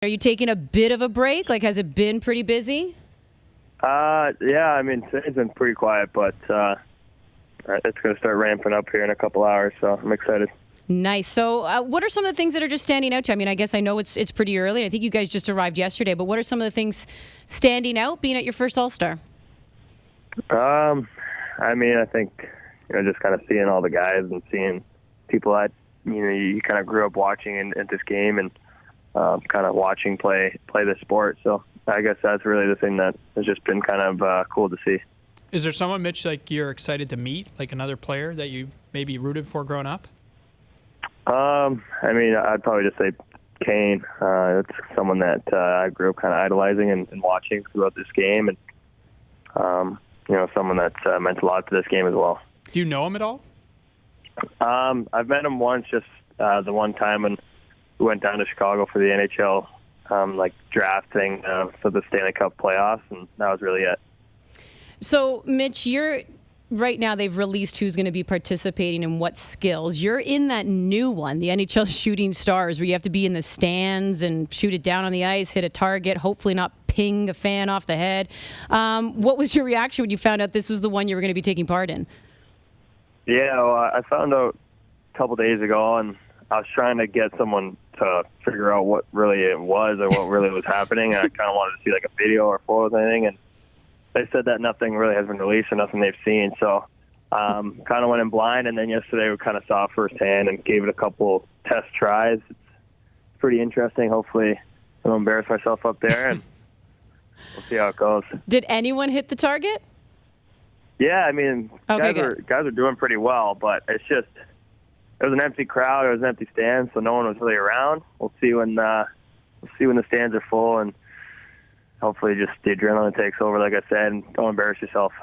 Are you taking a bit of a break? Like, has it been pretty busy? Yeah, I mean, today's been pretty quiet, but it's going to start ramping up here in a couple hours, so I'm excited. Nice. So what are some of the things that are just standing out to you? I mean, I guess I know it's pretty early. I think you guys just arrived yesterday, but what are some of the things standing out being at your first All-Star? I mean, I think, just kind of seeing all the guys and seeing people that, you kind of grew up watching at this game and kind of watching play the sport. So I guess that's really the thing that has just been kind of cool to see. Is there someone, Mitch, like you're excited to meet, like another player that you maybe rooted for growing up? I mean, I'd probably just say Kane. It's someone that I grew up kind of idolizing and watching throughout this game, and someone that's meant a lot to this game as well. Do you know him at all? I've met him once, just the one time when we went down to Chicago for the NHL draft thing for the Stanley Cup playoffs, and that was really it. So, Mitch, right now they've released who's going to be participating in what skills. You're in that new one, the NHL Shooting Stars, where you have to be in the stands and shoot it down on the ice, hit a target, hopefully not ping a fan off the head. What was your reaction when you found out this was the one you were going to be taking part in? Yeah, well, I found out a couple days ago, and I was trying to get someone to figure out what really it was or what really was happening. And I kind of wanted to see like a video or photos or anything, and they said that nothing really has been released or nothing they've seen. So kind of went in blind, and then yesterday we kind of saw it firsthand and gave it a couple test tries. It's pretty interesting. Hopefully I don't embarrass myself up there, and we'll see how it goes. Did anyone hit the target? Yeah, I mean, guys are doing pretty well, but it's just it was an empty crowd, it was an empty stand, so no one was really around. We'll see when the stands are full, and hopefully just the adrenaline takes over, like I said, and don't embarrass yourself.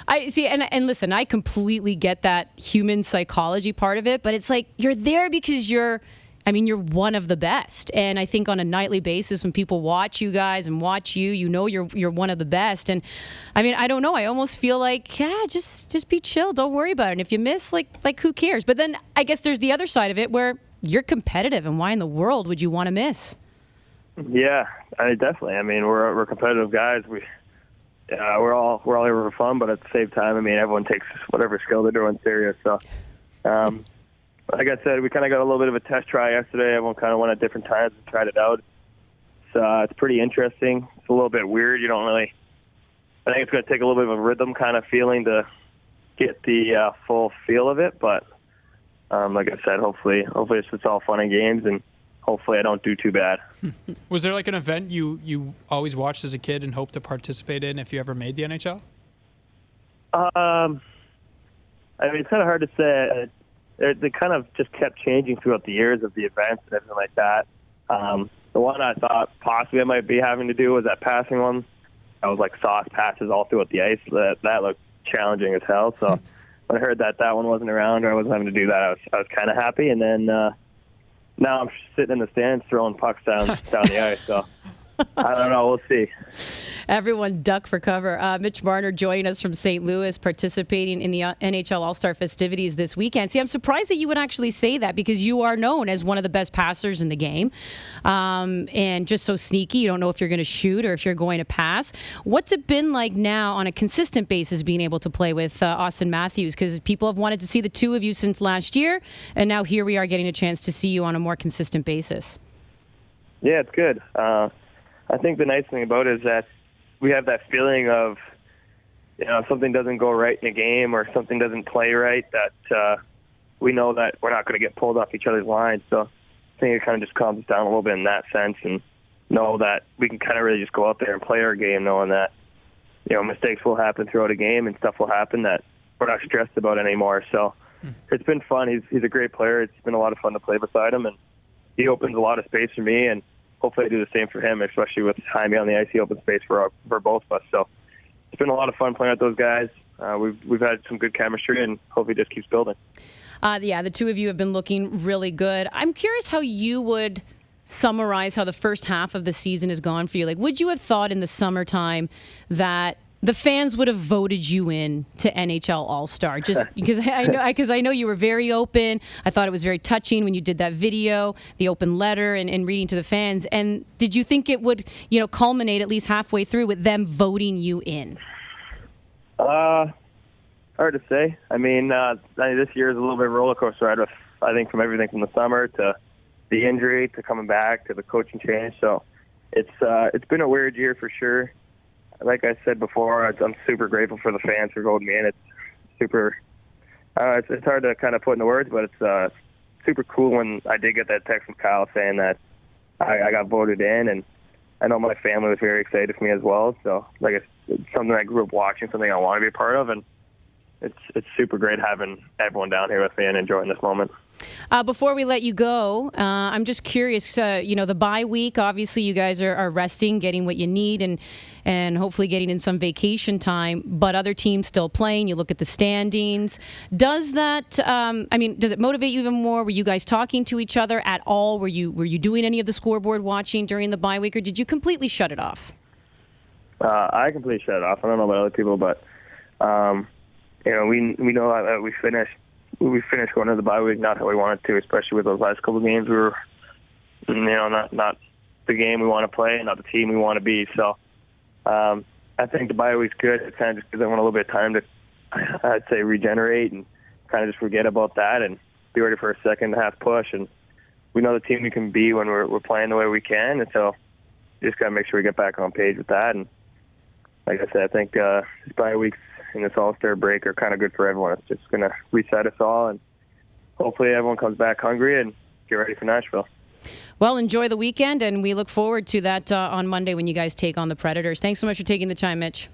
I see, and listen, I completely get that human psychology part of it, but it's like you're there because you're one of the best. And I think on a nightly basis, when people watch you guys and watch you, you're one of the best. And I mean, I don't know, I almost feel like, just be chill, don't worry about it. And if you miss, like who cares? But then I guess there's the other side of it where you're competitive, and why in the world would you want to miss? Yeah, definitely. I mean, we're competitive guys. We're all here for fun, but at the same time, I mean, everyone takes whatever skill they're doing serious. So, like I said, we kind of got a little bit of a test try yesterday. Everyone kind of went at different times and tried it out. So it's pretty interesting. It's a little bit weird. I think it's going to take a little bit of a rhythm kind of feeling to get the full feel of it. But like I said, hopefully it's all fun and games, and hopefully I don't do too bad. Was there like an event you always watched as a kid and hoped to participate in if you ever made the NHL? I mean, it's kind of hard to say. They kind of just kept changing throughout the years of the events and everything like that. The one I thought possibly I might be having to do was that passing one. I was like soft passes all throughout the ice. That looked challenging as hell. So when I heard that one wasn't around or I wasn't having to do that, I was kind of happy. And then now I'm sitting in the stands throwing pucks down the ice. So I don't know. We'll see. Everyone duck for cover. Mitch Marner joining us from St. Louis, participating in the NHL All-Star festivities this weekend. See, I'm surprised that you would actually say that, because you are known as one of the best passers in the game, and just so sneaky. You don't know if you're going to shoot or if you're going to pass. What's it been like now on a consistent basis being able to play with Auston Matthews? Because people have wanted to see the two of you since last year, and now here we are getting a chance to see you on a more consistent basis. Yeah, it's good. I think the nice thing about it is that we have that feeling of, if something doesn't go right in a game or something doesn't play right, that we know that we're not going to get pulled off each other's lines. So I think it kind of just calms us down a little bit in that sense, and know that we can kind of really just go out there and play our game, knowing that, mistakes will happen throughout a game and stuff will happen that we're not stressed about anymore. So it's been fun. He's a great player. It's been a lot of fun to play beside him, and he opens a lot of space for me, and hopefully I do the same for him, especially with Jaime on the ice. He opens space for both of us. So it's been a lot of fun playing with those guys. We've had some good chemistry, and hopefully it just keeps building. The two of you have been looking really good. I'm curious how you would summarize how the first half of the season has gone for you. Like, would you have thought in the summertime that the fans would have voted you in to NHL All-Star, just because I know you were very open. I thought it was very touching when you did that video, the open letter, and reading to the fans. And did you think it would, culminate at least halfway through with them voting you in? Hard to say. I mean, this year is a little bit of a roller coaster ride with, I think, from everything from the summer to the injury to coming back to the coaching change. So it's been a weird year for sure. Like I said before, I'm super grateful for the fans for voting me in. It's super. It's hard to kind of put into words, but it's super cool when I did get that text from Kyle saying that I got voted in, and I know my family was very excited for me as well. So, it's something I grew up watching, something I want to be a part of, and it's super great having everyone down here with me and enjoying this moment. Before we let you go, I'm just curious, the bye week, obviously you guys are resting, getting what you need, and hopefully getting in some vacation time, but other teams still playing. You look at the standings. Does that, does it motivate you even more? Were you guys talking to each other at all? Were you doing any of the scoreboard watching during the bye week, or did you completely shut it off? I completely shut it off. I don't know about other people, but we know that we finished going to the bye week not how we wanted to, especially with those last couple of games. We were, not the game we want to play, not the team we want to be. So I think the bye week's good. It kind of just gives everyone a little bit of time to, I'd say, regenerate and kind of just forget about that and be ready for a second half push. And we know the team we can be when we're playing the way we can, and so just got to make sure we get back on page with that. And like I said, I think this bye weeks and this All-Star break are kind of good for everyone. It's just going to reset us all, and hopefully everyone comes back hungry and get ready for Nashville. Well, enjoy the weekend, and we look forward to that on Monday when you guys take on the Predators. Thanks so much for taking the time, Mitch.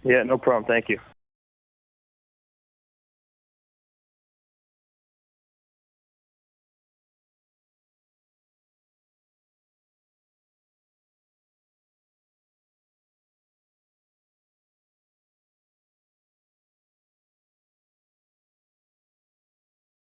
Yeah, no problem. Thank you.